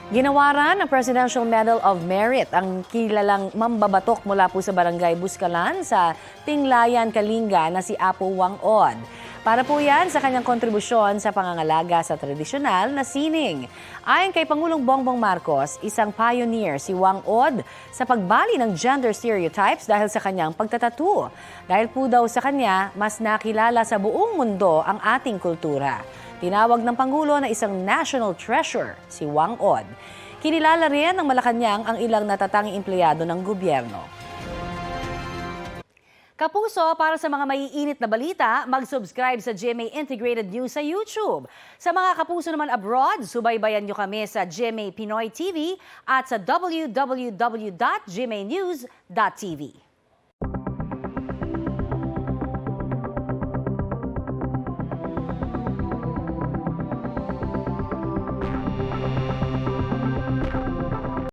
Ginawaran ng Presidential Medal of Merit ang kilalang mambabatok mula po sa Barangay Buscalan sa Tinglayan, Kalinga na si Apo Wang Od. Para po yan sa kanyang kontribusyon sa pangangalaga sa tradisyonal na sining. Ayon kay Pangulong Bongbong Marcos, isang pioneer si Wang Od sa pagbali ng gender stereotypes dahil sa kanyang pagtatatu. Dahil po daw sa kanya, mas nakilala sa buong mundo ang ating kultura. Tinawag ng Pangulo na isang national treasure si Wang Od. Kinilala rin ng Malacanang ang ilang natatanging empleyado ng gobyerno. Kapuso, para sa mga maiinit na balita, mag-subscribe sa GMA Integrated News sa YouTube. Sa mga kapuso naman abroad, subaybayan nyo kami sa GMA Pinoy TV at sa www.gmanews.tv.